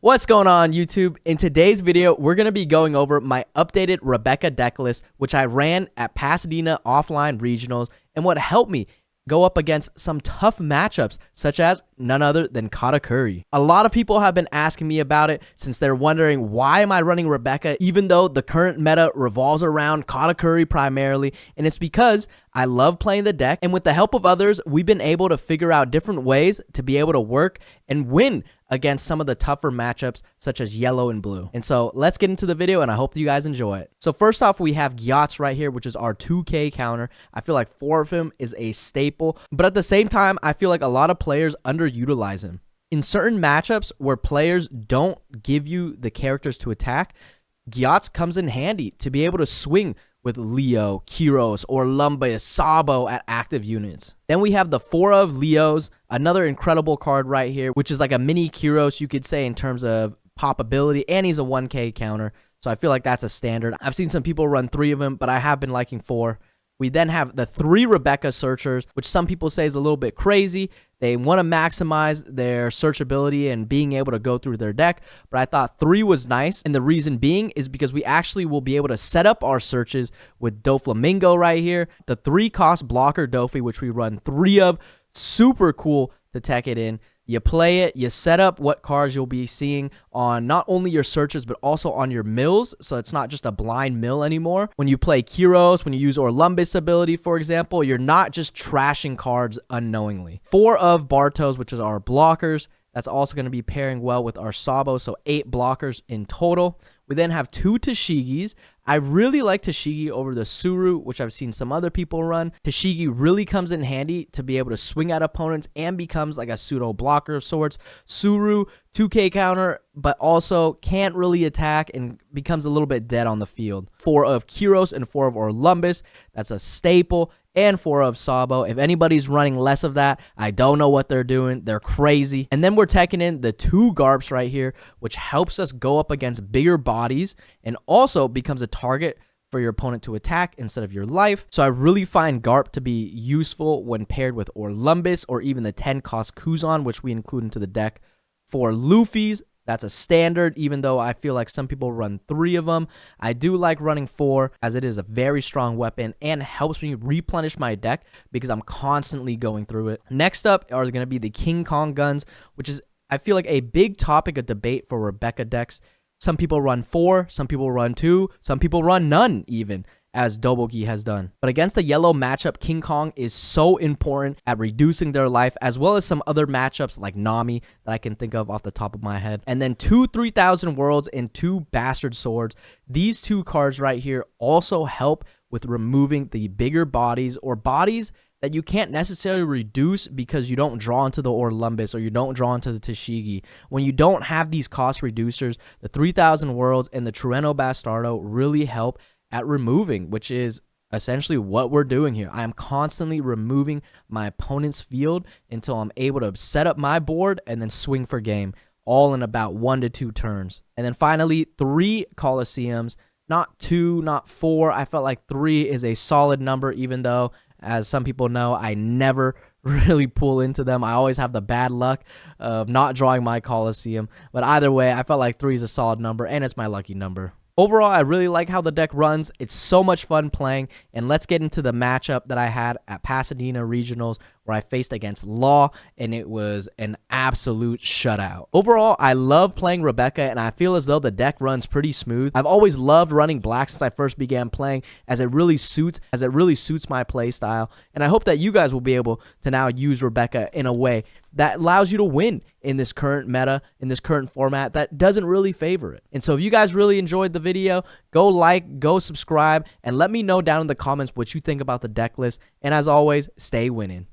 What's going on, YouTube? In today's video, we're going to be going over my updated Rebecca deck list, which I ran at Pasadena offline regionals, and what helped me go up against some tough matchups, such as none other than Katakuri. A lot of people have been asking me about it since they're wondering, why am I running Rebecca even though the current meta revolves around Katakuri primarily? And it's because I love playing the deck, and with the help of others, we've been able to figure out different ways to be able to work and win against some of the tougher matchups such as yellow and blue. And so let's get into the video, and I hope that you guys enjoy it. So first off, we have Gyat's right here, which is our 2K counter. I feel like 4 of him is a staple, but at the same time, I feel like a lot of players underutilize him. In certain matchups where players don't give you the characters to attack, Gyat's comes in handy to be able to swing with Leo, Kyros, or Lumbus, Sabo at active units. Then we have the 4 of Leos, another incredible card right here, which is like a mini Kyros, you could say, in terms of pop ability, and he's a 1K counter, so I feel like that's a standard. I've seen some people run 3 of them, but I have been liking 4. We then have the 3 Rebecca searchers, which some people say is a little bit crazy. They want to maximize their searchability and being able to go through their deck, but I thought 3 was nice, and the reason being is because we actually will be able to set up our searches with Doflamingo right here, the 3-cost blocker Dofi, which we run 3 of. Super cool to tech it in. You play it, you set up what cards you'll be seeing on not only your searches, but also on your mills, so it's not just a blind mill anymore. When you play Kyros, when you use Orlumbus ability, for example, you're not just trashing cards unknowingly. 4 of Bartos, which is our blockers. That's also going to be pairing well with our Sabo, so 8 blockers in total. We then have 2 Tashigis. I really like Tashigi over the Suru, which I've seen some other people run. Tashigi really comes in handy to be able to swing at opponents and becomes like a pseudo blocker of sorts. Suru, 2K counter, but also can't really attack and becomes a little bit dead on the field. 4 of Kyros and 4 of Orlumbus. That's a staple. And 4 of Sabo. If anybody's running less of that, I don't know what they're doing. They're crazy. And then we're teching in the 2 Garps right here, which helps us go up against bigger bodies and also becomes a target for your opponent to attack instead of your life. So I really find Garp to be useful when paired with Orlumbus or even the 10-cost Kuzan, which we include into the deck. For Luffy's, that's a standard, even though I feel like some people run 3 of them. I do like running 4 as it is a very strong weapon and helps me replenish my deck because I'm constantly going through it. Next up are going to be the King Kong guns, which is, I feel like, a big topic of debate for Rebecca decks. Some people run 4, some people run 2, some people run none even, as Dobogi has done. But against the yellow matchup, King Kong is so important at reducing their life, as well as some other matchups like Nami that I can think of off the top of my head. And then 2 3,000 Worlds and 2 Bastard Swords. These 2 cards right here also help with removing the bigger bodies or bodies that you can't necessarily reduce because you don't draw into the Orlumbus or you don't draw into the Tashigi. When you don't have these cost reducers, the 3,000 Worlds and the Trueno Bastardo really help at removing, which is essentially what we're doing here. I am constantly removing my opponent's field until I'm able to set up my board and then swing for game, all in about 1 to 2 turns. And then finally, 3 Colosseums, not 2, not 4. I felt like 3 is a solid number, even though, as some people know, I never really pull into them. I always have the bad luck of not drawing my Colosseum. But either way, I felt like 3 is a solid number, and it's my lucky number. Overall, I really like how the deck runs. It's so much fun playing, and let's get into the matchup that I had at Pasadena Regionals where I faced against Law, and it was an absolute shutout. Overall, I love playing Rebecca, and I feel as though the deck runs pretty smooth. I've always loved running black since I first began playing, as it really suits my play style, and I hope that you guys will be able to now use Rebecca in a way that allows you to win in this current meta, in this current format that doesn't really favor it. And so if you guys really enjoyed the video, go like, go subscribe, and let me know down in the comments what you think about the deck list. And as always, stay winning.